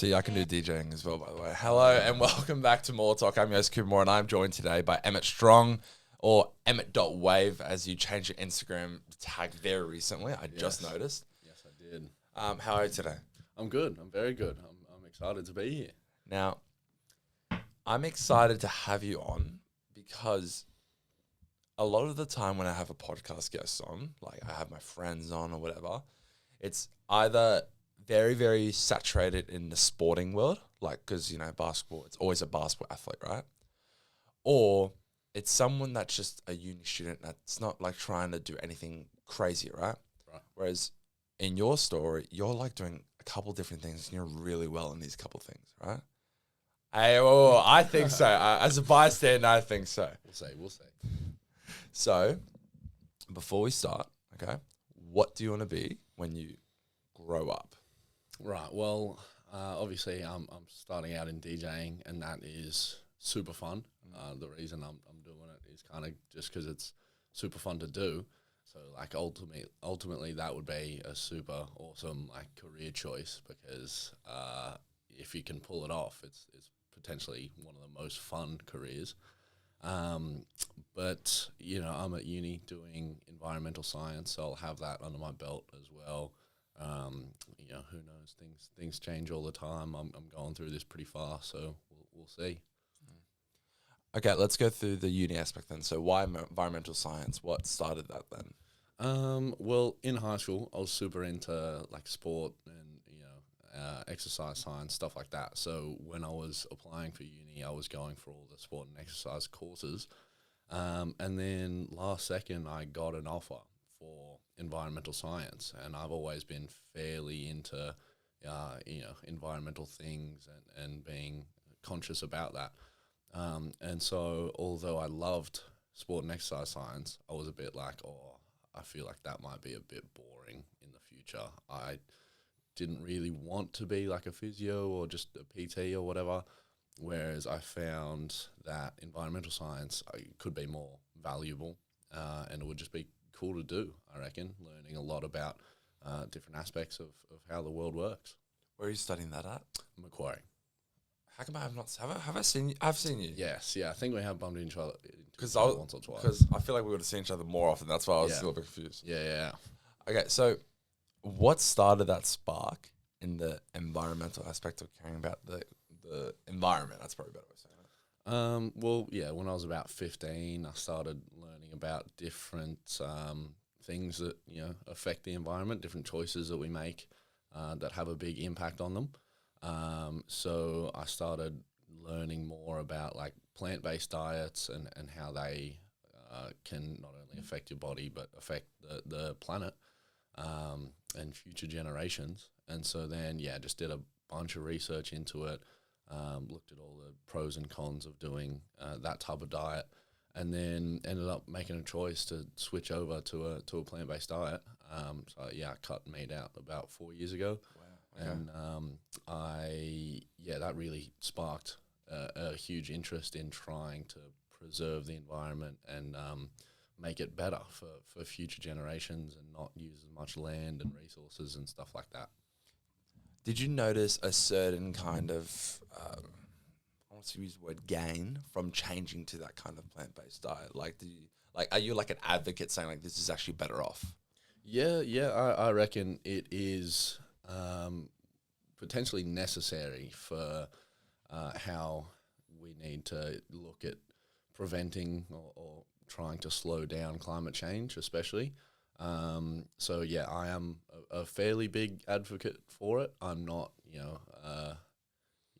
See, I can do DJing as well, by the way. Hello and welcome back to More Talk. I'm your host, Cooper Moore, and I'm joined today by Emmet Strong, or Emmet.wav, as you changed your Instagram tag very recently. I just noticed. Yes, I did. How are you today? I'm good. I'm very good. I'm excited to be here. Now, I'm excited to have you on because a lot of the time when I have a podcast guest on, like I have my friends on or whatever, it's either very, very saturated in the sporting world, like because, you know, basketball, it's always a basketball athlete, right? Or it's someone that's just a uni student that's not like trying to do anything crazy, right? Right. Whereas in your story, you're like doing a couple different things and you're really well in these couple things, right? I think so. As a bystander, I think so. We'll see. So, before we start, okay, what do you want to be when you grow up? Right. Well, obviously, I'm starting out in DJing, and that is super fun. The reason I'm doing it is kind of just because it's super fun to do. So, like, ultimately, that would be a super awesome like career choice because if you can pull it off, it's potentially one of the most fun careers. But, you know, I'm at uni doing environmental science, so I'll have that under my belt as well. You know, who knows? Things change all the time. I'm going through this pretty fast, so we'll see. Okay, let's go through the uni aspect then. So why environmental science? What started that then? Well, in high school, I was super into like sport and, you know, exercise science, stuff like that. So when I was applying for uni, I was going for all the sport and exercise courses. And then last second, I got an offer for environmental science, and I've always been fairly into, you know, environmental things and being conscious about that. And so although I loved sport and exercise science, I was a bit like, oh, I feel like that might be a bit boring in the future. I didn't really want to be like a physio or just a PT or whatever, whereas I found that environmental science could be more valuable and it would just be cool to do, I reckon, learning a lot about different aspects of how the world works. Where are you studying that at? Macquarie. How come I have not? Have I seen you? I've seen you. Yes, yeah, I think we have bumped into each other once or twice. Because I feel like we would have seen each other more often. That's why I was a little bit confused. Yeah. Okay, so what started that spark in the environmental aspect of caring about the environment? That's probably a better way of saying it. Well, yeah, when I was about 15, I started learning about different things that, you know, affect the environment, different choices that we make that have a big impact on them. So I started learning more about like plant-based diets and how they can not only affect your body but affect the planet and future generations. And so then, yeah, just did a bunch of research into it, looked at all the pros and cons of doing that type of diet, and then ended up making a choice to switch over to a plant-based diet. So, yeah, I cut meat out about 4 years ago. Okay. And that really sparked a huge interest in trying to preserve the environment and make it better for future generations and not use as much land and resources and stuff like that. Did you notice a certain kind of, I want to use the word gain from changing to that kind of plant-based diet? Like, are you like an advocate saying like this is actually better off? Yeah, I reckon it is potentially necessary for how we need to look at preventing or trying to slow down climate change, especially. So, yeah, I am a fairly big advocate for it. I'm not, you know,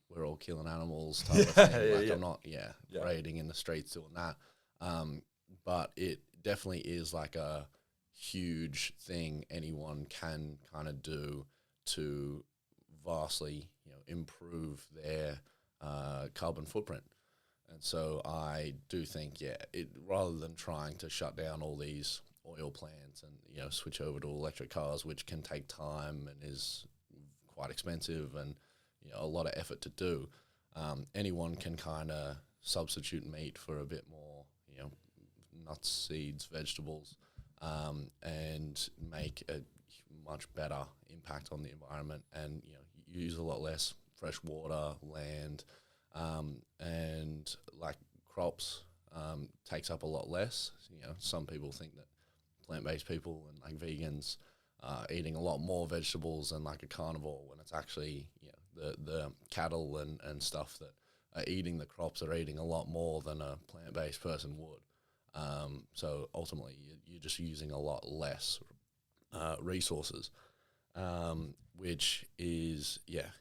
we're all killing animals type of thing. I'm not, parading in the streets doing that. But it definitely is like a huge thing anyone can kind of do to vastly, you know, improve their carbon footprint. And so I do think, rather than trying to shut down all these oil plants and, you know, switch over to electric cars, which can take time and is quite expensive and, you know, a lot of effort to do, anyone can kind of substitute meat for a bit more, you know, nuts, seeds, vegetables, and make a much better impact on the environment and, you know, use a lot less fresh water, land, and like crops takes up a lot less. Some people think that plant-based people and like vegans eating a lot more vegetables than like a carnivore, when it's actually the cattle and stuff that are eating the crops are eating a lot more than a plant-based person would. So ultimately, you're just using a lot less resources, which is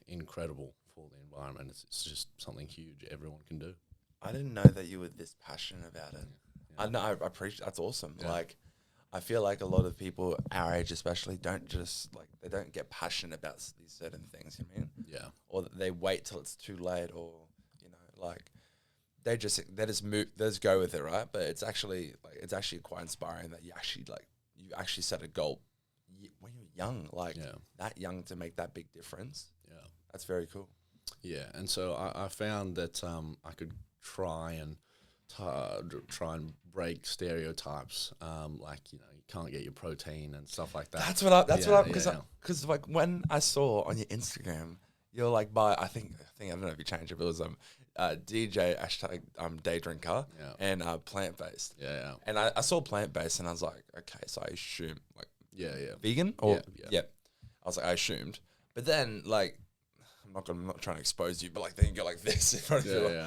incredible for the environment. It's just something huge everyone can do. I didn't know that you were this passionate about it. Yeah. I know. I appreciate. That's awesome. Yeah. Like, I feel like a lot of people our age, especially, don't just like they don't get passionate about these certain things. You know what I mean? Yeah. Or they wait till it's too late, or like they just move, they just go with it, right? But it's actually quite inspiring that you actually set a goal when you're young, that young, to make that big difference. Yeah. That's very cool. Yeah, and so I found that I could try and break stereotypes, like you can't get your protein and stuff like that. Because like when I saw on your Instagram, you're like I think I don't know if you changed it, but it was DJ # day drinker and plant based. Yeah. And I saw plant based and I was like, okay, so I assume like vegan or I was like, I assumed, but then like I'm not trying to expose you, but like then you go like this in front of you.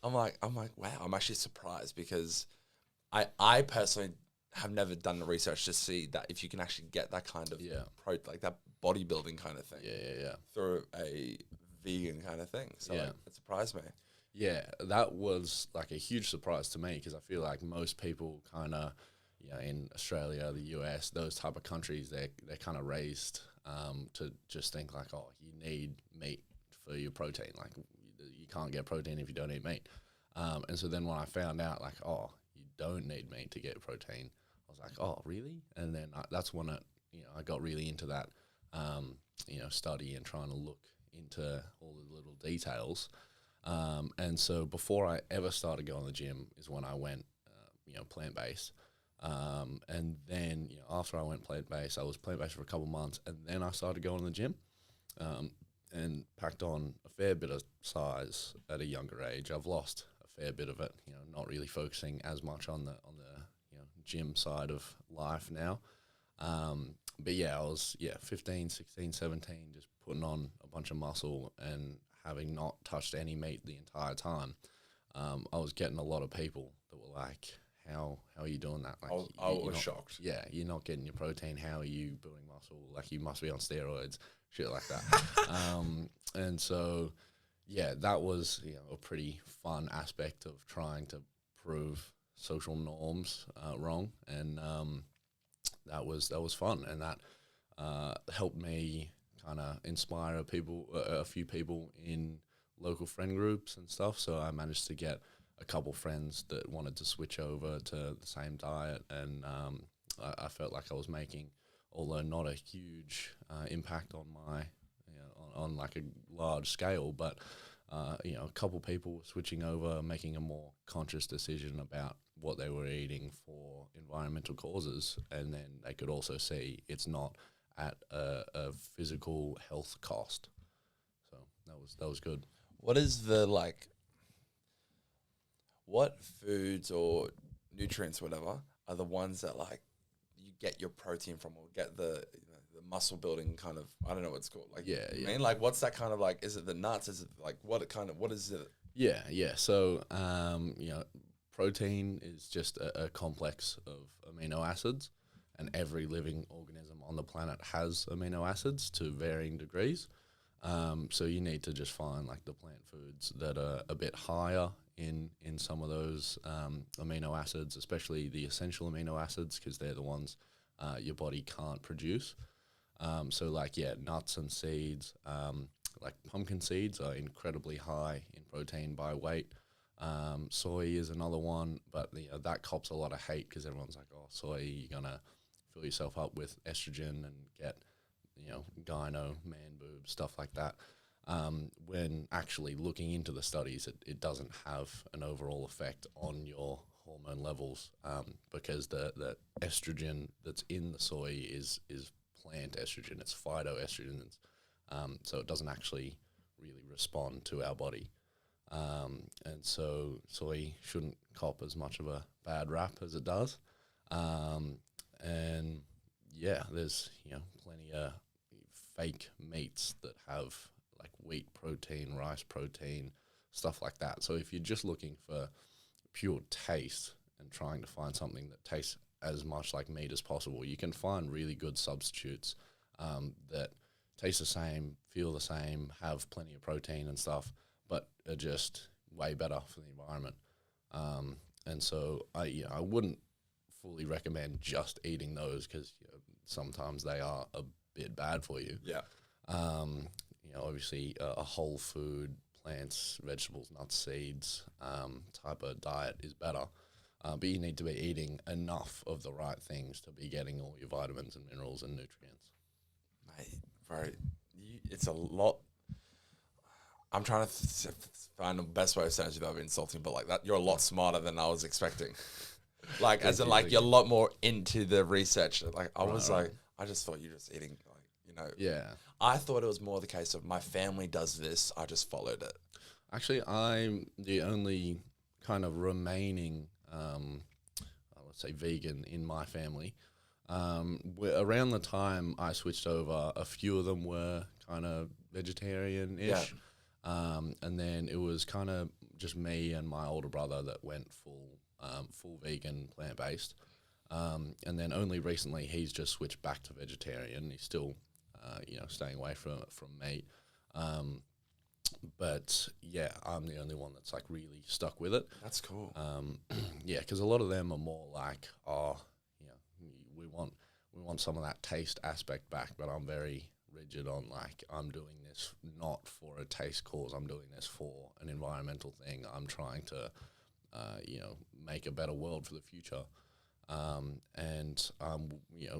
I'm like, wow, I'm actually surprised, because I personally have never done the research to see that if you can actually get that kind of like that bodybuilding kind of thing through a vegan kind of thing. So like, it surprised me. Yeah, that was like a huge surprise to me, because I feel like most people kind of, in Australia, the US, those type of countries, they're kind of raised to just think like, oh, you need meat for your protein. Like you can't get protein if you don't eat meat. And so then when I found out like, oh, you don't need meat to get protein, I was like, oh, really? And then that's when I got really into that, study and trying to look into all the little details. And so before I ever started going to the gym is when I went, plant-based. And then, after I went plant-based, I was plant-based for a couple months, and then I started going to the gym, and packed on a fair bit of size at a younger age. I've lost a fair bit of it, not really focusing as much on the gym side of life now. But I was 15, 16, 17, just putting on a bunch of muscle and having not touched any meat the entire time. I was getting a lot of people that were like, how are you doing that? Like, I was shocked. Yeah, you're not getting your protein. How are you building muscle? Like, you must be on steroids, shit like that. And so, that was a pretty fun aspect of trying to prove social norms wrong, and that was fun, and that helped me kind of inspire a few people in local friend groups and stuff. So I managed to get a couple friends that wanted to switch over to the same diet, and I felt like I was making, although not a huge impact on my, on like a large scale, but a couple people switching over, making a more conscious decision about what they were eating for environmental causes, and then they could also see it's not at a physical health cost. So that was good. What is what foods or nutrients, whatever, are the ones that like you get your protein from, or get the the muscle building kind of, I don't know what it's called. Like, I mean, like, what's that kind of like? Is it the nuts? Is it like what is it? Yeah. So, protein is just a complex of amino acids, and every living organism on the planet has amino acids to varying degrees. So you need to just find like the plant foods that are a bit higher in some of those amino acids, especially the essential amino acids, because they're the ones your body can't produce. So like, nuts and seeds, like pumpkin seeds are incredibly high in protein by weight. Soy is another one, but that cops a lot of hate, because everyone's like, oh, soy, you're going to fill yourself up with estrogen and get, gyno, man boobs, stuff like that. When actually looking into the studies, it doesn't have an overall effect on your hormone levels, because the estrogen that's in the soy is plant estrogen, it's phytoestrogens, so it doesn't actually really respond to our body. And so soy shouldn't cop as much of a bad rap as it does. And yeah, there's, plenty of fake meats that have like wheat protein, rice protein, stuff like that. So if you're just looking for pure taste and trying to find something that tastes as much like meat as possible, you can find really good substitutes that taste the same, feel the same, have plenty of protein and stuff, but are just way better for the environment. And so I wouldn't fully recommend just eating those because sometimes they are a bit bad for you. Yeah. Obviously a whole food, plants, vegetables, nuts, seeds type of diet is better. But you need to be eating enough of the right things to be getting all your vitamins and minerals and nutrients. Mate, bro, it's a lot. I'm trying to find the best way of saying it without being insulting, but like that, you're a lot smarter than I was expecting. Like, as in, like, you're a lot more into the research. Like, I was like, I just thought you're just eating, like, Yeah. I thought it was more the case of my family does this, I just followed it. Actually, I'm the only kind of remaining, let's say, vegan in my family. Around the time I switched over, a few of them were kind of vegetarian-ish. Yeah. And then it was kind of just me and my older brother that went full vegan, plant-based. And then only recently he's just switched back to vegetarian. He's still, staying away from meat. But yeah, I'm the only one that's like really stuck with it. That's cool. Yeah, because a lot of them are more like, we want some of that taste aspect back, but I'm very rigid on like, I'm doing this not for a taste cause. I'm doing this for an environmental thing. I'm trying to, make a better world for the future. And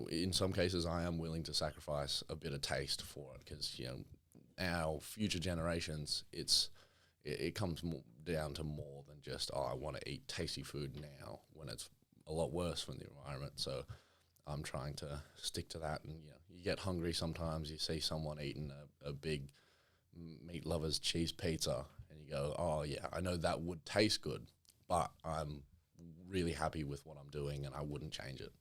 in some cases I am willing to sacrifice a bit of taste for it because, our future generations, it comes down to more than just, I want to eat tasty food now when it's a lot worse for the environment. So I'm trying to stick to that. And, you get hungry sometimes, you see someone eating a big meat lover's cheese pizza and you go, oh yeah, I know that would taste good, but I'm really happy with what I'm doing and I wouldn't change it.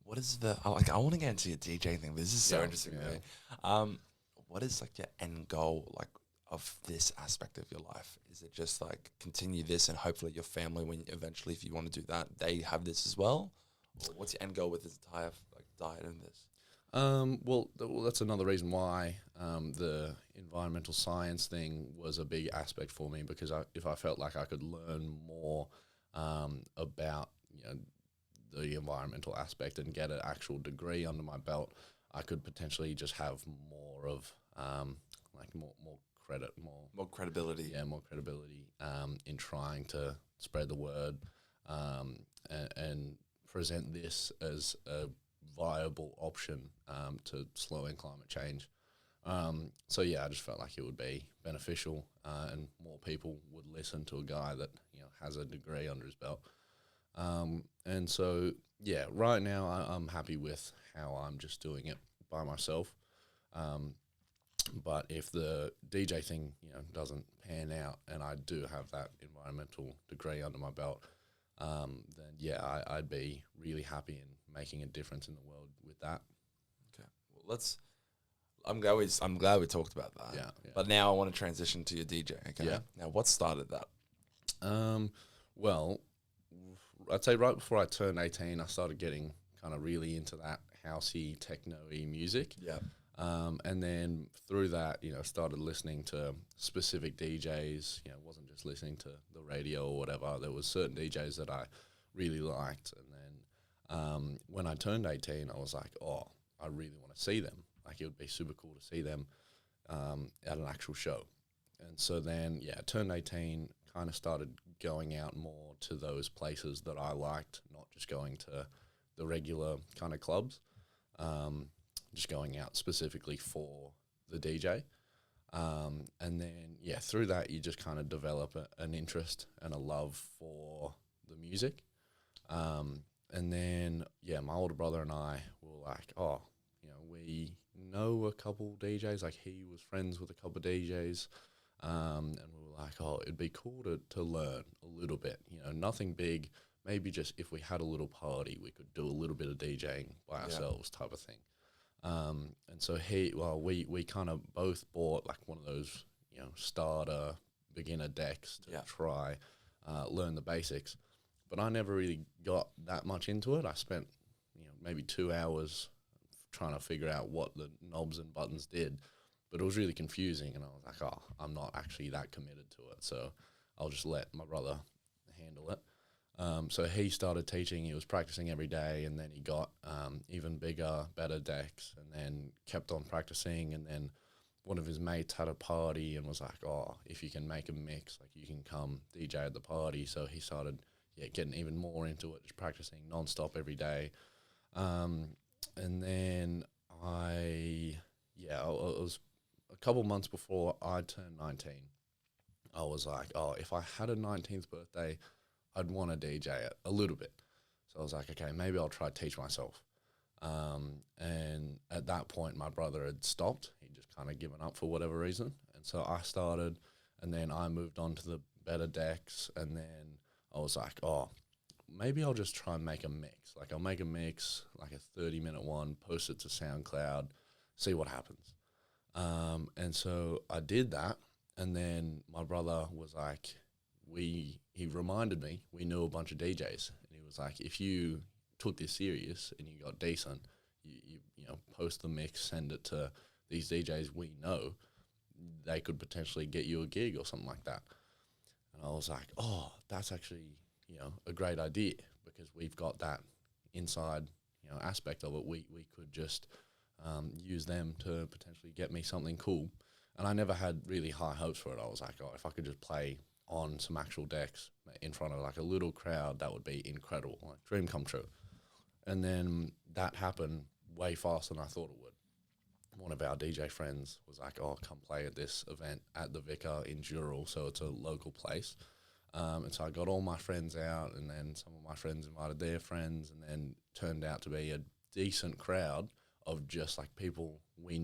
What is I want to get into your DJ thing. This is so interesting to me. What is like your end goal, like, of this aspect of your life? Is it just like continue this and hopefully your family, when eventually, if you want to do that, they have this as well? Or what's your end goal with this entire diet and this? Well, that's another reason why the environmental science thing was a big aspect for me, because if I felt like I could learn more about the environmental aspect and get an actual degree under my belt, I could potentially just have more of more credit, More credibility. Yeah, more credibility in trying to spread the word and present this as a viable option to slowing climate change. So yeah, I just felt like it would be beneficial and more people would listen to a guy that has a degree under his belt. And so yeah, right now I'm happy with how I'm just doing it by myself. But if the DJ thing doesn't pan out and I do have that environmental degree under my belt, then yeah, I'd be really happy in making a difference in the world with that. Okay. Well, I'm glad we talked about that. Yeah. But now I want to transition to your DJ. Okay. Yeah. Now, what started that? Well, I'd say right before I turned 18, I started getting kind of really into that housey, techno-y music. Yeah. And then through that, started listening to specific DJs. Wasn't just listening to the radio or whatever. There was certain DJs that I really liked. And then when I turned 18, I was like, oh, I really want to see them. Like, it would be super cool to see them at an actual show. And so then, I turned 18, kind of started going out more to those places that I liked, not just going to the regular kind of clubs. Just going out specifically for the DJ. And then, through that, you just kind of develop an interest and a love for the music. And then, my older brother and I were like, we know a couple DJs. Like he was friends with a couple DJs, and we were like, oh, it'd be cool to learn a little bit. You know, nothing big. Maybe just if we had a little party, we could do a little bit of DJing by ourselves, type of thing. And so we kind of both bought like one of those, you know, starter beginner decks to try learn the basics. But I never really got that much into it. I spent, you know, maybe 2 hours trying to figure out what the knobs and buttons did, but it was really confusing. And I was like, oh, I'm not actually that committed to it, so I'll just let my brother handle it. So he started teaching. He was practicing every day, and then he got even bigger, better decks, and then kept on practicing. And then one of his mates had a party and was like, oh, if you can make a mix, like you can come DJ at the party. So he started getting even more into it, just practicing nonstop every day. And then I was a couple months before I turned 19. I was like, oh, if I had a 19th birthday, I'd want to DJ it a little bit. So I was like, okay, maybe I'll try to teach myself. And at that point, my brother had stopped. He'd just kind of given up for whatever reason. And so I started, and then I moved on to the better decks. And then I was like, oh, maybe I'll just try and make a mix. Like I'll make a mix, like a 30-minute one, post it to SoundCloud, see what happens. And so I did that. And then my brother was like, he reminded me, we knew a bunch of DJs, and he was like, if you took this serious and you got decent, you know, post the mix, send it to these DJs we know, they could potentially get you a gig or something like that. And I was like, oh, that's actually, you know, a great idea, because we've got that inside, you know, aspect of it. We could just use them to potentially get me something cool. And I never had really high hopes for it. I was like, oh, if I could just play on some actual decks in front of like a little crowd, that would be incredible, like dream come true. And then that happened way faster than I thought it would. One of our DJ friends was like, oh, come play at this event at the Vicar in Dural, so it's a local place. And so I got all my friends out, and then some of my friends invited their friends, and then turned out to be a decent crowd of just like people we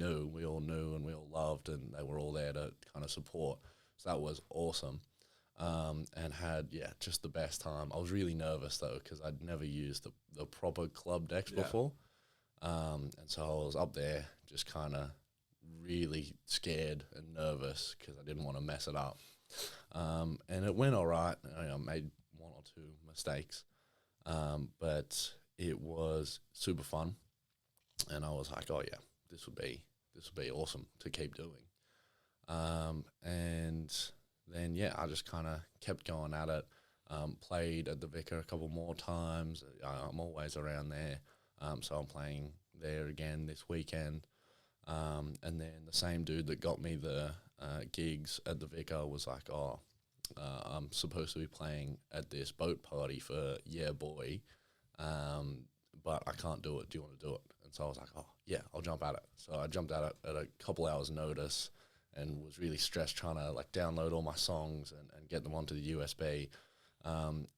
all knew and we all loved, and they were all there to kind of support. So that was awesome. And had, just the best time. I was really nervous though, because I'd never used the proper club decks before. And so I was up there just kind of really scared and nervous because I didn't want to mess it up. And it went all right. I made one or two mistakes, but it was super fun. And I was like, oh yeah, this would be awesome to keep doing. And then, I just kind of kept going at it, played at the Vicar a couple more times. I'm always around there. So I'm playing there again this weekend. And then the same dude that got me the gigs at the Vicar was like, oh, I'm supposed to be playing at this boat party for Yeah Boy, but I can't do it. Do you want to do it? And so I was like, oh, yeah, I'll jump at it. So I jumped at it at a couple hours notice, and was really stressed trying to like download all my songs and get them onto the USB,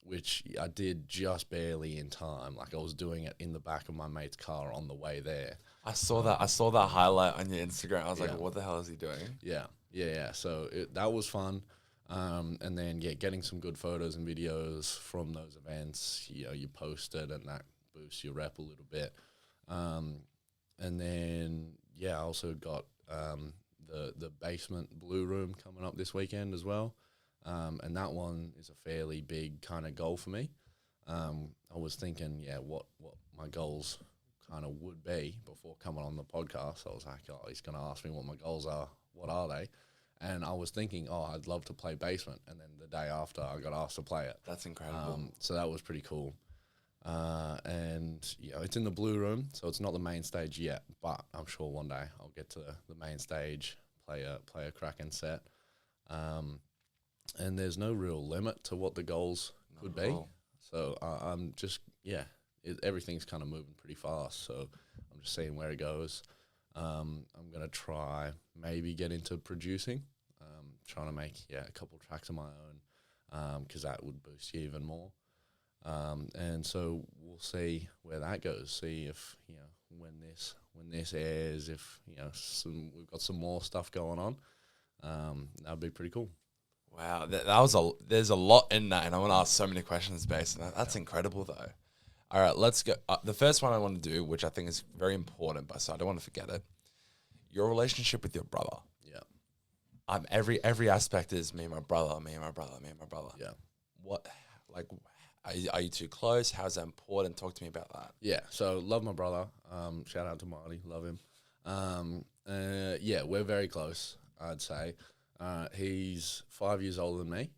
which I did just barely in time. Like I was doing it in the back of my mate's car on the way there. I saw that. I saw that highlight on your Instagram. I was like, what the hell is he doing? Yeah. So that was fun. And then, getting some good photos and videos from those events, you post it, and that boosts your rep a little bit. And then, I also got the basement blue room coming up this weekend as well. And that one is a fairly big kind of goal for me. I was thinking, what my goals kind of would be before coming on the podcast. I was like, oh, he's going to ask me what my goals are. What are they? And I was thinking, oh, I'd love to play basement. And then the day after, I got asked to play it. That's incredible. So that was pretty cool. And it's in the blue room, so it's not the main stage yet, but I'm sure one day I'll get to the main stage, play a cracking set. And there's no real limit to what the goals could be. So I'm just, everything's kind of moving pretty fast. So I'm just seeing where it goes. I'm going to try maybe get into producing, trying to make, a couple tracks of my own, because that would boost you even more. And so we'll see where that goes, see if, when this when this airs, if we've got some more stuff going on, that'd be pretty cool. Wow, there's a lot in that, and I want to ask so many questions based on that. That's incredible, though. All right, let's go. The first one I want to do, which I think is very important, but so I don't want to forget it. Your relationship with your brother. Yeah. Every aspect is me and my brother, me and my brother, me and my brother. Yeah. What, like, are you too close? How's that important? Talk to me about that. Yeah. So love my brother. Shout out to Marty. Love him. Yeah, we're very close, I'd say. He's 5 years older than me.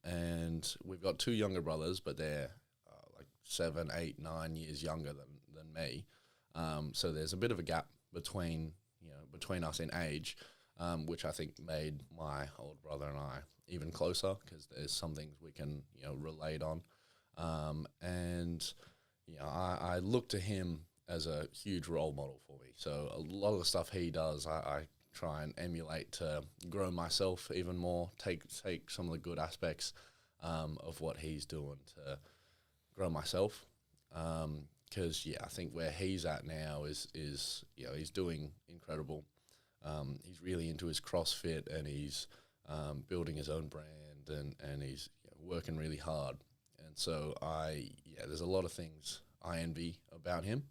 And we've got two younger brothers, but they're like 7, 8, 9 years younger than me. So there's a bit of a gap between us in age, which I think made my older brother and I even closer, because there's some things we can relate on. And I look to him as a huge role model for me. So a lot of the stuff he does, I try and emulate to grow myself even more, take some of the good aspects of what he's doing to grow myself. Because I think where he's at now is he's doing incredible. He's really into his CrossFit, and he's building his own brand, and he's working really hard. And so there's a lot of things I envy about him,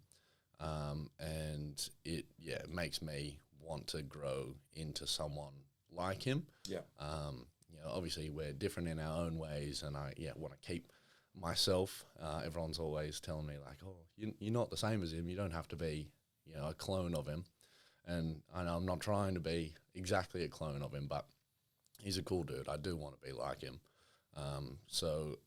and it makes me want to grow into someone like him. Yeah. Obviously we're different in our own ways, and I want to keep myself. Everyone's always telling me like, oh, you're not the same as him. You don't have to be a clone of him. And I know I'm not trying to be exactly a clone of him, but he's a cool dude. I do want to be like him. So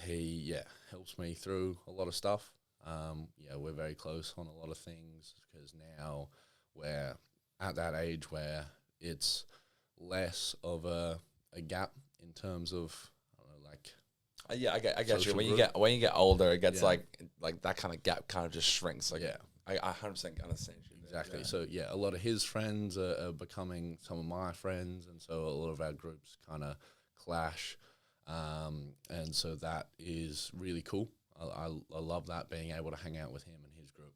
he helps me through a lot of stuff. We're very close on a lot of things, because now we're at that age where it's less of a gap in terms of, I don't know, like I get you. social When you get older, it gets Yeah. like that kind of gap kind of just shrinks. Like, Yeah. I 100% understand you there. Exactly. Yeah. So a lot of his friends are becoming some of my friends, and so a lot of our groups kind of clash, and so that is really cool. I love that, being able to hang out with him and his group,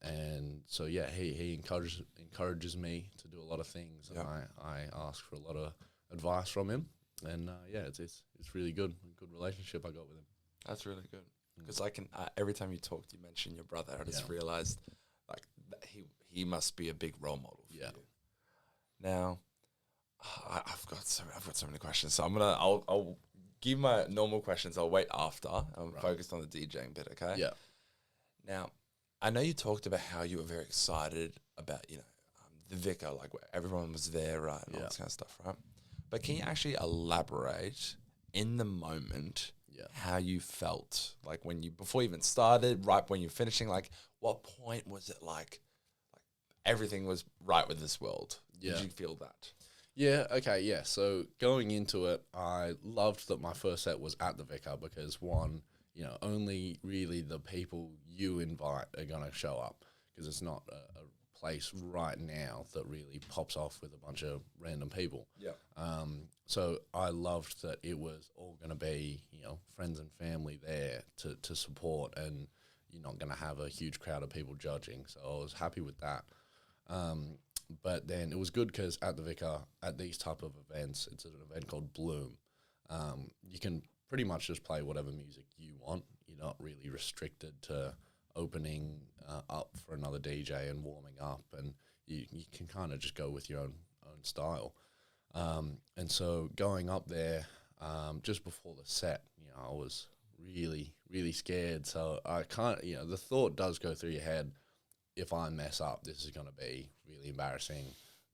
and so he encourages me to do a lot of things, and I ask for a lot of advice from him, and it's really good relationship I got with him. That's really good. Because every time you talked, you mentioned your brother. I just realized like that he must be a big role model for you. Now, I've got so many questions. So I'll give my normal questions. I'll wait after. I'm focused on the DJing bit. Okay. Yeah. Now, I know you talked about how you were very excited about the Vicar, like where everyone was there, right, and all this kind of stuff, right? But can you actually elaborate in the moment? How you felt, like before you even started, right when you're finishing, like what point was it like everything was right with this world? Did you feel that? Yeah, okay, yeah. So going into it, I loved that my first set was at the Vicar, because one, only really the people you invite are going to show up, because it's not a place right now that really pops off with a bunch of random people. Yeah. So I loved that it was all going to be, friends and family there to support, and you're not going to have a huge crowd of people judging. So I was happy with that. But then it was good because at the Vicar, at these type of events, it's an event called Bloom. You can pretty much just play whatever music you want. You're not really restricted to opening up for another DJ and warming up, and you can kind of just go with your own style. And so going up there just before the set, I was really, really scared. So I can't, the thought does go through your head, if I mess up, this is going to be really embarrassing.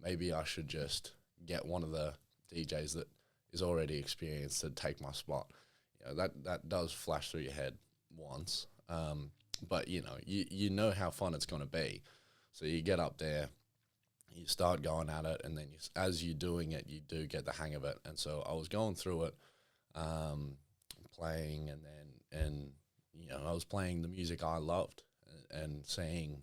Maybe I should just get one of the DJs that is already experienced to take my spot. That does flash through your head once. But you know how fun it's going to be. So you get up there, you start going at it, and then as you're doing it, you do get the hang of it. And so I was going through it, playing, and I was playing the music I loved, and seeing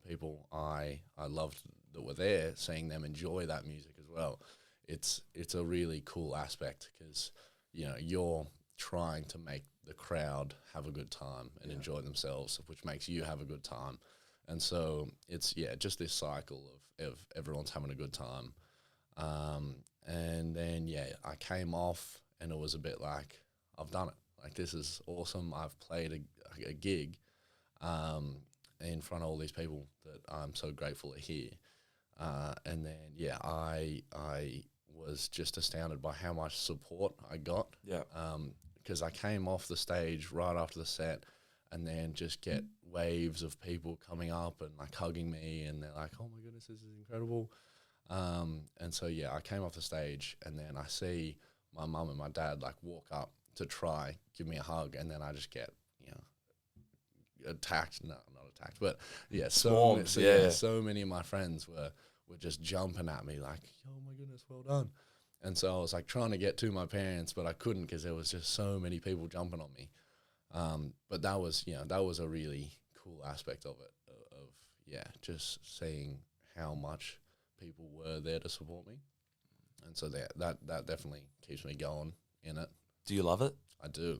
people I loved that were there, seeing them enjoy that music as well. It's a really cool aspect, because you're trying to make the crowd have a good time and enjoy themselves, which makes you have a good time. And so it's, just this cycle of everyone's having a good time. And then, I came off and it was a bit like, I've done it. Like, this is awesome. I've played a gig in front of all these people that I'm so grateful to hear. And then, I was just astounded by how much support I got. Yeah. Because I came off the stage right after the set and then just get waves of people coming up and like hugging me, and they're like, oh my goodness, this is incredible. And so, I came off the stage and then I see my mum and my dad like walk up to try, give me a hug, and then I just get, attacked. No, not attacked, but so many of my friends were just jumping at me like, oh my goodness, well done. And so I was like trying to get to my parents, but I couldn't because there was just so many people jumping on me. But that was a really cool aspect of it, just seeing how much people were there to support me. And so that definitely keeps me going in it. Do you love it? I do.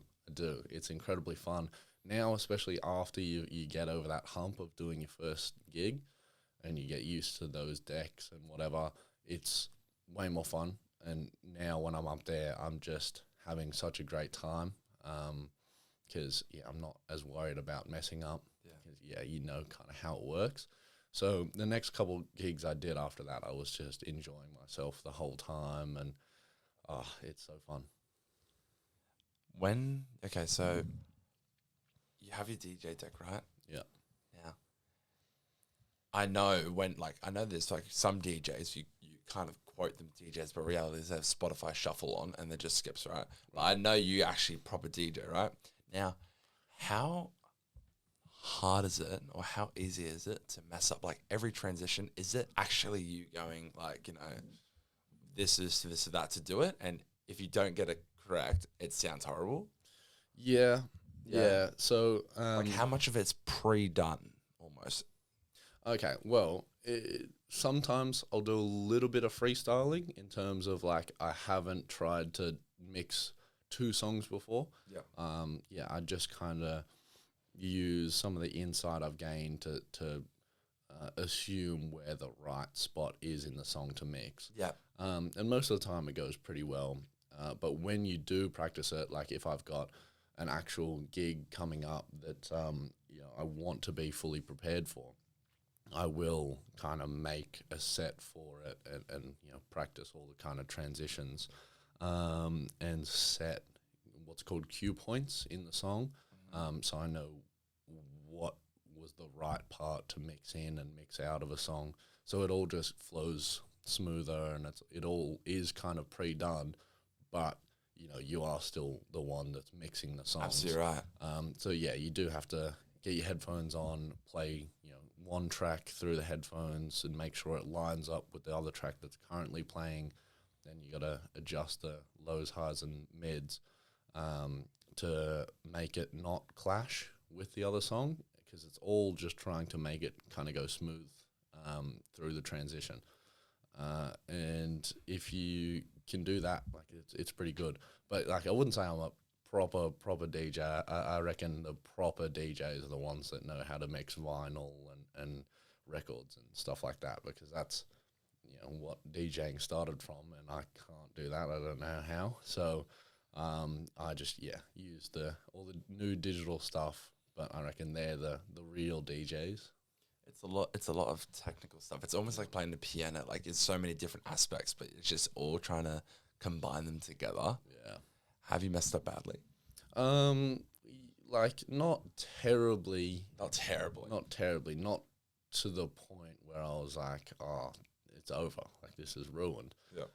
It's incredibly fun. Now, especially after you get over that hump of doing your first gig and you get used to those decks and whatever, it's way more fun. And now when I'm up there, I'm just having such a great time because, I'm not as worried about messing up because, kind of how it works. So the next couple gigs I did after that, I was just enjoying myself the whole time, and it's so fun. So you have your DJ deck, right? Yeah. Now, I know there's like some DJs, you kind of quote them DJs, but reality is they have Spotify Shuffle on and it just skips, right? But I know you actually proper DJ, right? Now, how hard is it, or how easy is it to mess up like every transition? Is it actually you going like, this is this or that to do it? And if you don't get it correct, it sounds horrible. Yeah. So, like how much of it's pre-done almost? Okay, well, sometimes I'll do a little bit of freestyling in terms of like I haven't tried to mix two songs before. Yeah. I just kind of use some of the insight I've gained to assume where the right spot is in the song to mix. Yeah. And most of the time it goes pretty well. But when you do practice it, like if I've got an actual gig coming up that I want to be fully prepared for, I will kind of make a set for it and practice all the kind of transitions and set what's called cue points in the song. So I know what was the right part to mix in and mix out of a song. So it all just flows smoother, and it all is kind of pre-done, but you are still the one that's mixing the songs. Absolutely right. So you do have to get your headphones on, play one track through the headphones and make sure it lines up with the other track that's currently playing. Then you got to adjust the lows, highs, and mids to make it not clash with the other song, because it's all just trying to make it kind of go smooth through the transition. And if you can do that, like it's pretty good. But like I wouldn't say I'm a proper DJ. I reckon the proper DJs are the ones that know how to mix vinyl and records and stuff like that, because that's what DJing started from, and I can't do that. I don't know how. So I just use all the new digital stuff, but I reckon they're the real DJs. It's a lot of technical stuff. It's almost like playing the piano. Like it's so many different aspects, but it's just all trying to combine them together. Yeah. Have you messed up badly? Like not terribly. Not terribly. Not terribly. Not to the point where I was like, oh, it's over. Like this is ruined. Yeah.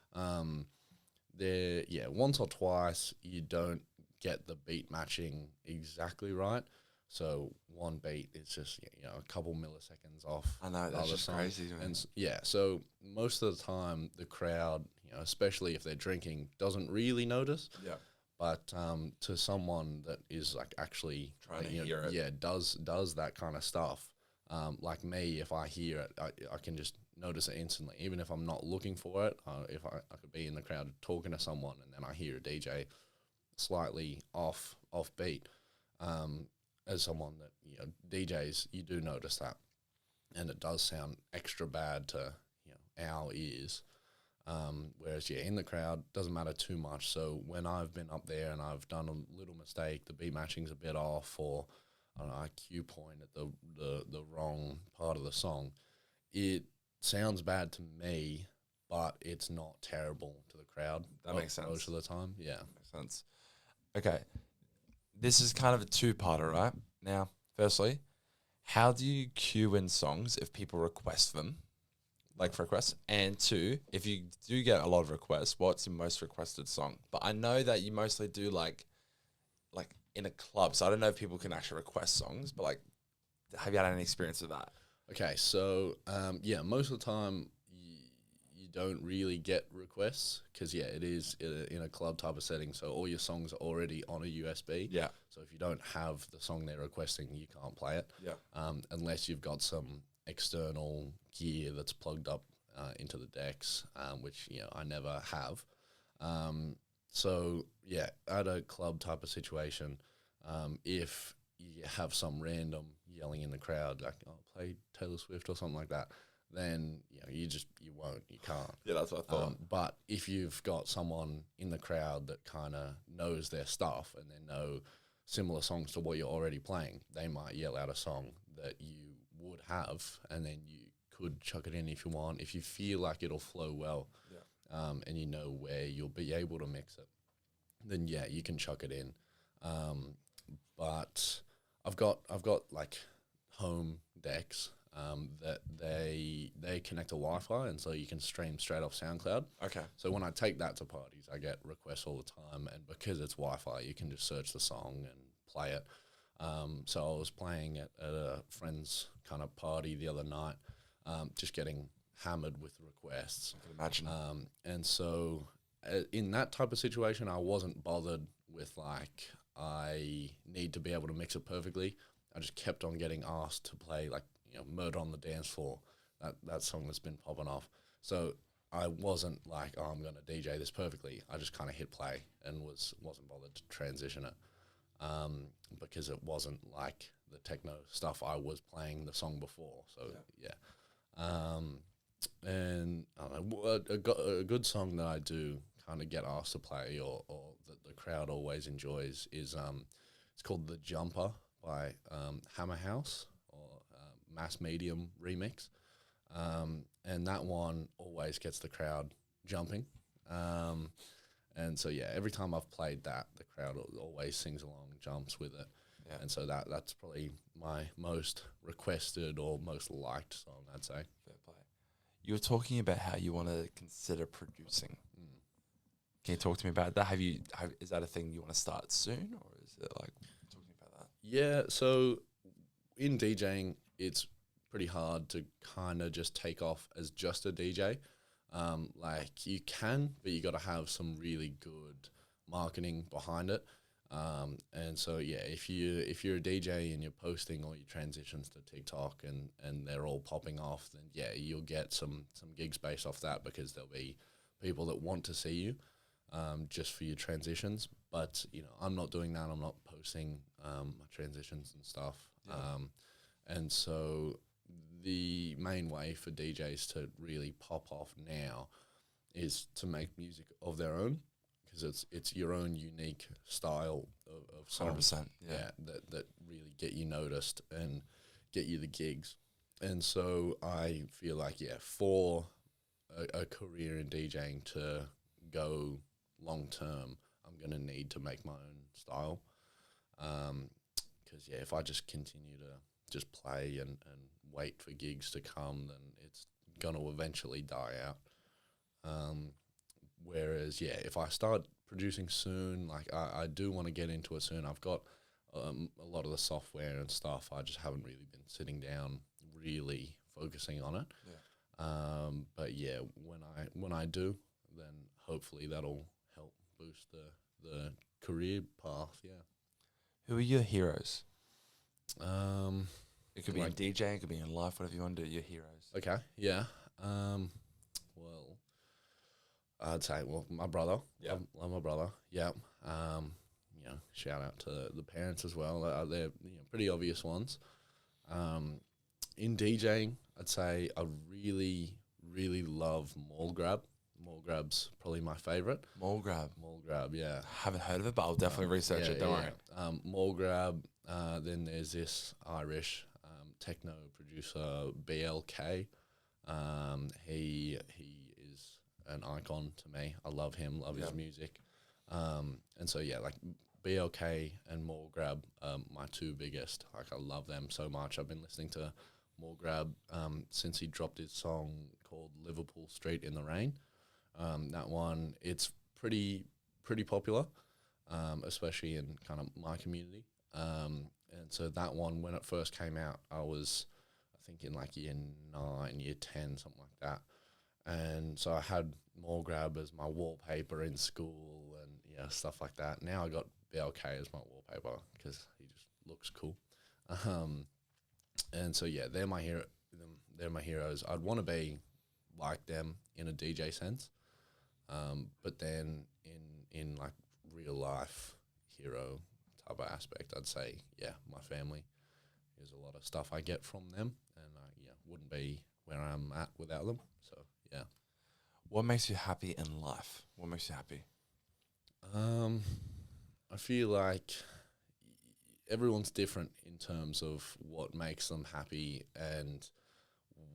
Once or twice you don't get the beat matching exactly right. So one beat is just a couple milliseconds off. I know, that's just crazy. And so most of the time the crowd, especially if they're drinking, doesn't really notice. Yeah. But to someone that is like actually trying to hear it, does that kind of stuff. Like me, if I hear it, I can just notice it instantly, even if I'm not looking for it. If I could be in the crowd talking to someone and then I hear a DJ slightly off beat. As someone that DJs, you do notice that. and it does sound extra bad to our ears. Whereas in the crowd doesn't matter too much. So when I've been up there and I've done a little mistake, the beat matching's a bit off, or I don't know, I cue point at the wrong part of the song, it sounds bad to me, but it's not terrible to the crowd. That makes sense. Most of the time, yeah. Makes sense. Okay. This is kind of a two-parter, right? Now, firstly, how do you cue in songs if people request them? Like for requests? And two, if you do get a lot of requests, what's your most requested song? But I know that you mostly do like in a club, so I don't know if people can actually request songs, but like, have you had any experience with that? Okay, so most of the time you don't really get requests because it is in a club type of setting. So all your songs are already on a USB. Yeah. So if you don't have the song they're requesting, you can't play it. Yeah. Unless you've got some external gear that's plugged up into the decks, which I never have. At a club type of situation, if you have some random yelling in the crowd, like, "Oh, play Taylor Swift" or something like that, then you can't. Yeah, that's what I thought. But if you've got someone in the crowd that kind of knows their stuff and they know similar songs to what you're already playing, they might yell out a song that you would have, and then you could chuck it in if you want. If you feel like it'll flow well, and you know where you'll be able to mix it, then you can chuck it in. But I've got like home decks that they connect to Wi-Fi, and so you can stream straight off SoundCloud. Okay. So when I take that to parties, I get requests all the time, and because it's Wi-Fi, you can just search the song and play it. So I was playing at a friend's kind of party the other night, just getting hammered with requests. I can imagine. And so in that type of situation, I wasn't bothered with like, I need to be able to mix it perfectly. I just kept on getting asked to play like, Murder on the Dance Floor, that song that's been popping off. So I wasn't like, oh, I'm going to DJ this perfectly. I just kind of hit play and wasn't bothered to transition it, because it wasn't like the techno stuff I was playing the song before. So and I don't know, a good song that I do kind of get asked to play or that the crowd always enjoys is it's called The Jumper by Hammer House, or Mass Medium remix. And that one always gets the crowd jumping. And so, every time I've played that, the crowd always sings along, jumps with it. Yeah. And so that's probably my most requested or most liked song, I'd say. Fair play. You were talking about how you want to consider producing. Can you talk to me about that? Is that a thing you want to start soon, or is it like, talk to me about that? Yeah, so in DJing, it's pretty hard to kind of just take off as just a DJ. Like you can, but you got to have some really good marketing behind it. And so if you're a DJ and you're posting all your transitions to TikTok and they're all popping off, then you'll get some gigs based off that, because there'll be people that want to see you just for your transitions. But I'm not doing that. I'm not posting my transitions and stuff. Yeah. And so the main way for DJs to really pop off now is to make music of their own, because it's your own unique style of songs. 100%, that really get you noticed and get you the gigs. And so I feel like, for a career in DJing to go long term, I'm going to need to make my own style. Because, if I just continue to just play and wait for gigs to come, then it's going to eventually die out. Whereas, if I start producing soon, like I do want to get into it soon. I've got a lot of the software and stuff. I just haven't really been sitting down really focusing on it. Yeah. But when I do, then hopefully that'll help boost the career path. Yeah. Who are your heroes? It could be like in DJing, it could be in life, whatever you want to do. Your heroes. Okay. Yeah. Well, I'd say, my brother. Yeah. Love my brother. Yeah. Shout out to the parents as well. They're pretty obvious ones. In DJing, I'd say I really, really love Mall Grab. Mall Grab's probably my favorite. Mall Grab. Mall Grab, yeah. Haven't heard of it, but I'll definitely research it. Don't worry. Mall Grab. Then there's this Irish techno producer, BLK. He is an icon to me. I love him, love his music. And so, yeah, like BLK and Mall Grab, my two biggest. Like, I love them so much. I've been listening to Mall Grab since he dropped his song called Liverpool Street in the Rain. That one, it's pretty popular, especially in kind of my community. And so that one, when it first came out, I was, I think, in like year 9, year 10, something like that. And so I had Mall Grab as my wallpaper in school and stuff like that. Now I got BLK as my wallpaper because he just looks cool. And so yeah, they're my hero. They're my heroes. I'd want to be like them in a DJ sense, but then in like real life hero type of aspect, I'd say my family. There's a lot of stuff I get from them, and I wouldn't be where I'm at without them. So yeah. What makes you happy in life? What makes you happy? I feel like everyone's different in terms of what makes them happy and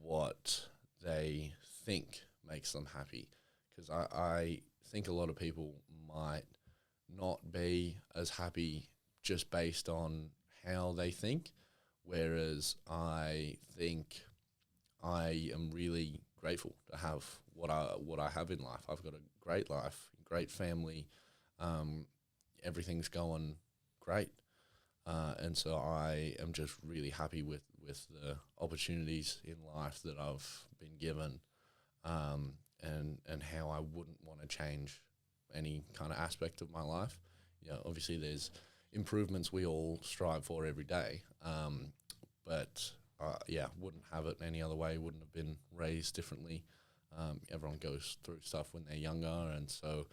what they think makes them happy. Because I think a lot of people might not be as happy just based on how they think, whereas I think I am really grateful to have what I have in life. I've got a great life, great family, everything's going great. And so I am just really happy with the opportunities in life that I've been given, and how I wouldn't want to change any kind of aspect of my life. Obviously there's improvements we all strive for every day, but wouldn't have it any other way, wouldn't have been raised differently. Everyone goes through stuff when they're younger, and so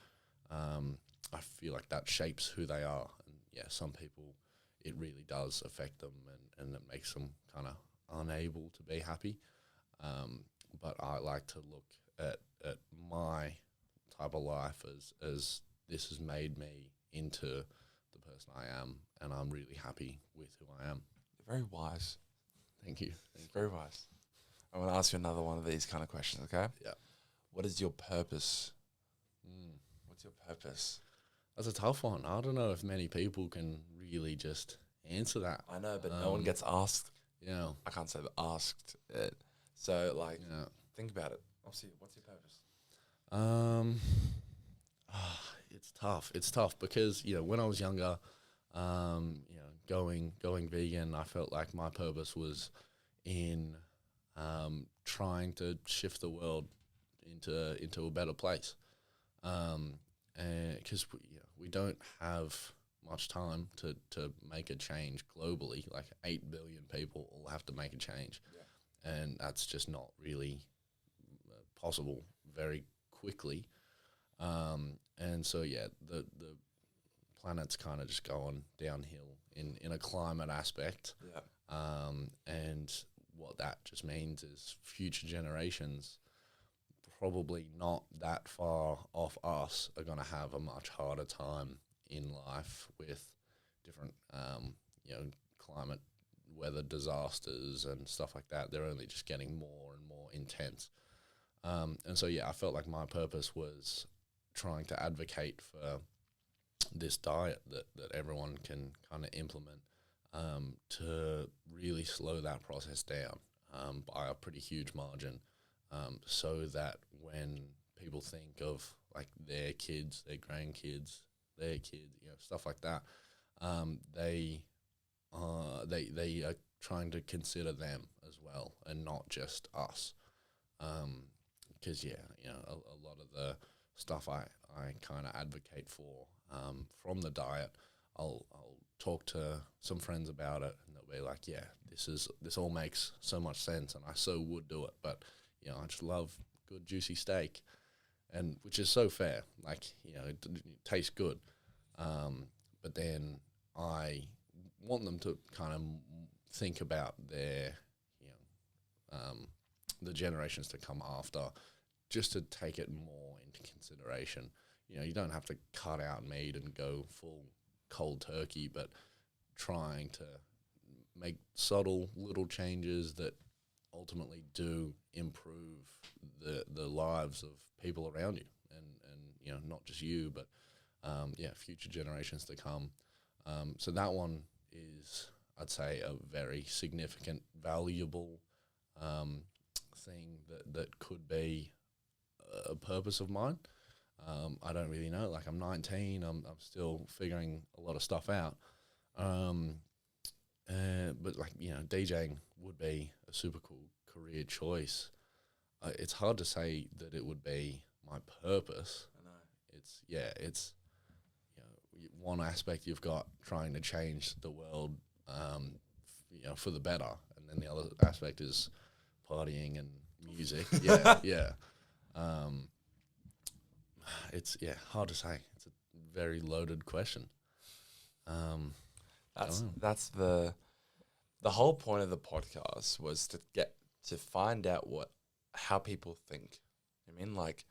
I feel like that shapes who they are. And some people, it really does affect them, and it makes them kind of unable to be happy. But I like to look at my type of life as this has made me into the person I am, and I'm really happy with who I am. You're very wise. Thank you. Very wise. I want to ask you another one of these kind of questions, okay? Yeah. What is your purpose? What's your purpose? That's a tough one. I don't know if many people can really just answer that. I know, but no one gets asked. Yeah. I can't say asked it. So, think about it. Obviously, what's your purpose? It's tough. It's tough because, when I was younger, going vegan, I felt like my purpose was in trying to shift the world into a better place. And because we don't have much time to make a change globally. Like 8 billion people all have to make a change, and that's just not really possible very quickly. And so the planet's kind of just going downhill in a climate aspect. And what that just means is future generations, probably not that far off us, are going to have a much harder time in life with different, climate, weather disasters and stuff like that. They're only just getting more and more intense. And so, I felt like my purpose was trying to advocate for this diet that everyone can kind of implement, to really slow that process down by a pretty huge margin, so that when people think of like their kids, their grandkids, their kids, stuff like that, they are trying to consider them as well and not just us. Because a lot of the stuff I kind of advocate for from the diet, I'll talk to some friends about it, and they'll be like, this all makes so much sense, and I so would do it, but I just love good juicy steak, and which is so fair. Like it tastes good, but then I want them to kind of think about their the generations to come after, just to take it more into consideration. You know, you don't have to cut out meat and go full cold turkey, but trying to make subtle little changes that ultimately do improve the lives of people around you, and you know, not just you, but future generations to come. So that one is, I'd say, a very significant, valuable thing that could be a purpose of mine. I don't really know. Like, I'm 19. I'm still figuring a lot of stuff out. But like, you know, DJing would be a super cool career choice. It's hard to say that it would be my purpose. I know. It's you know, one aspect you've got trying to change the world, you know, for the better, and then the other aspect is partying and music. Yeah. It's hard to say. It's a very loaded question. That's the whole point of the podcast, was to get to find out how people think. I mean, like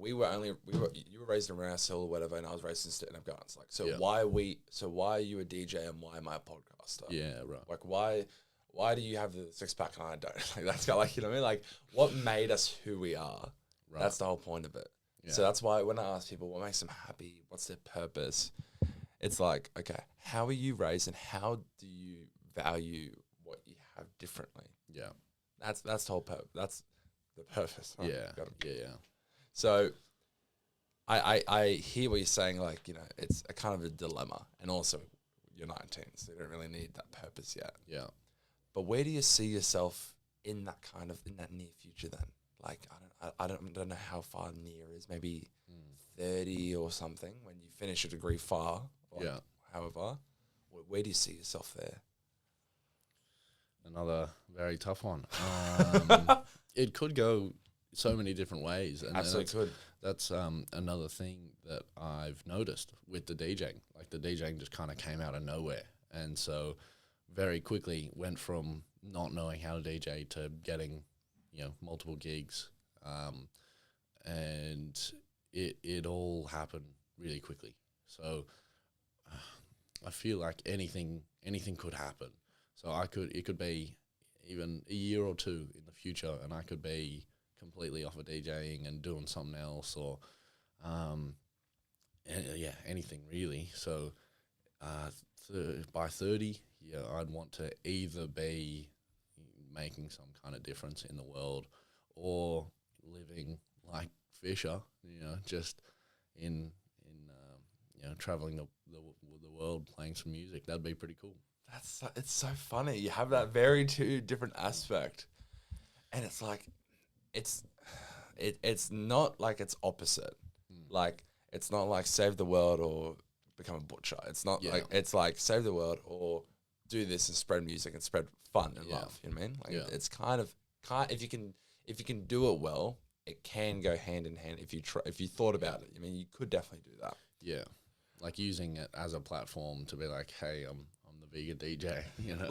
you were raised in Rouse Hill or whatever, and I was raised in Stitton Gardens. Like, so why are you a DJ and why am I a podcaster? Yeah, right. Like, why do you have the six pack and I don't? Like, that's got, like, you know what I mean? Like, what made us who we are? Right. That's the whole point of it. Yeah. So that's why when I ask people what makes them happy, what's their purpose, it's like, okay, how are you raised and how do you value what you have differently? Yeah. That's the whole purpose. That's the purpose. Right? Yeah. So I hear what you're saying, like, you know, it's a kind of a dilemma, and also you're 19, so you don't really need that purpose yet. Yeah. But where do you see yourself in that near future then? Like, I don't know how far near is, maybe 30 or something when you finish a degree far. Or however, where do you see yourself there? Another very tough one. It could go so many different ways. And absolutely could. That's another thing that I've noticed with the DJing. Like, the DJing just kind of came out of nowhere. And so very quickly went from not knowing how to DJ to getting, you know, multiple gigs. And it all happened really quickly. So I feel like anything could happen. So it could be even a year or two in the future, and I could be completely off of DJing and doing something else, or anything really. So by 30, I'd want to either be making some kind of difference in the world, or living like Fisher, you know, just in traveling the world, playing some music. That'd be pretty cool. It's so funny. You have that very two different aspect, and it's like, it's not like it's opposite. Like, it's not like save the world or become a butcher. It's not like, it's like save the world or do this and spread music and spread fun and love. You know what I mean? Like, it's kind of if you can do it well, it can go hand in hand if you thought about it. I mean, you could definitely do that. Yeah, like using it as a platform to be like, hey, I'm the vegan DJ. You know,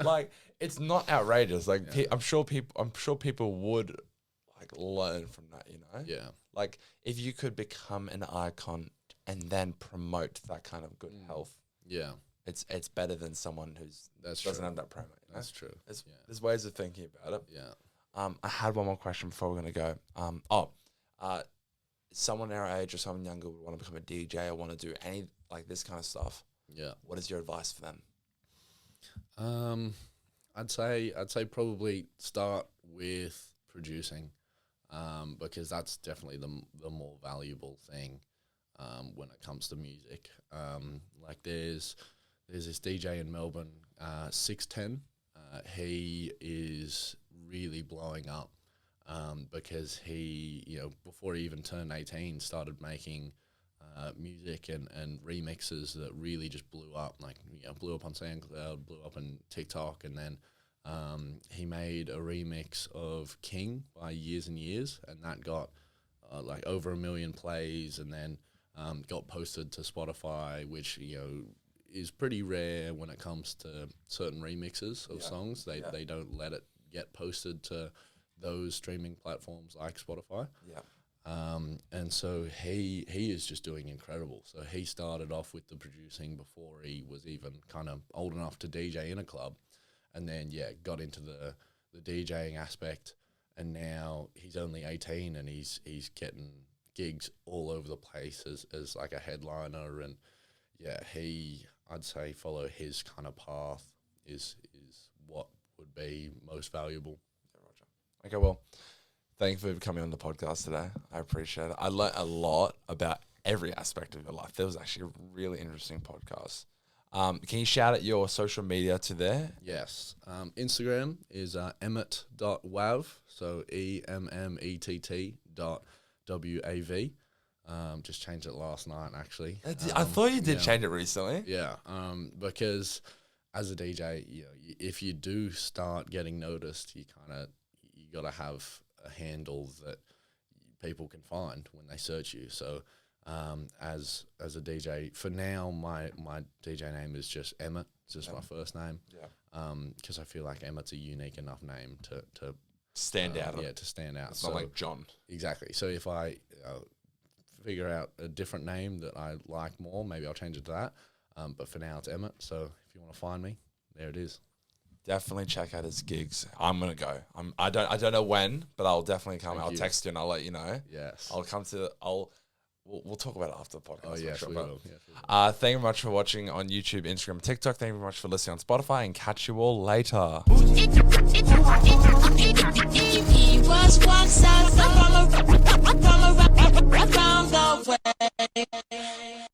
like it's not outrageous. Like, I'm sure people would like learn from that. You know. Yeah. Like, if you could become an icon and then promote that kind of good health. Yeah. It's better than someone who doesn't have that promo. You know? That's true. There's ways of thinking about it. Yeah. I had one more question before we're going to go. Someone our age or someone younger would want to become a DJ or want to do any like this kind of stuff. Yeah. What is your advice for them? I'd say probably start with producing, because that's definitely the more valuable thing when it comes to music. Like there's this DJ in Melbourne, 610. He is really blowing up because he, you know, before he even turned 18, started making music and remixes that really just blew up. Like, you know, blew up on SoundCloud, blew up on TikTok, and then he made a remix of King by Years and Years, and that got like over 1 million plays, and then got posted to Spotify, which, you know, is pretty rare when it comes to certain remixes of songs. They don't let it get posted to those streaming platforms like Spotify. Yeah. And so he is just doing incredible. So he started off with the producing before he was even kind of old enough to DJ in a club, and then got into the DJing aspect, and now he's only 18 and he's getting gigs all over the place as like a headliner, and I'd say follow his kind of path is what would be most valuable. Yeah, Roger. Okay, well, thank you for coming on the podcast today. I appreciate it. I learned a lot about every aspect of your life. That was actually a really interesting podcast. Can you shout out your social media to there? Yes. Instagram is Emmet.wav, so EMMETT.WAV. Just changed it last night, actually. I thought you did change it recently. Yeah, because as a DJ, if you do start getting noticed, you got to have a handle that people can find when they search you. So as a DJ, for now, my DJ name is just Emmet. It's just my first name. Yeah. Because I feel like Emmet's a unique enough name to stand out. Yeah, to stand out. It's not like John. Exactly. So if I figure out a different name that I like more, maybe I'll change it to that. But for now, it's Emmet. So if you want to find me, there it is. Definitely check out his gigs. I'm gonna go. I don't know when, but I'll definitely come. I'll text you and I'll let you know. Yes. I'll come to. We'll talk about it after the podcast. Oh yes, sure, we will. Yes, we will. Thank you very much for watching on YouTube, Instagram, and TikTok. Thank you very much for listening on Spotify, and catch you all later. He was once around the way.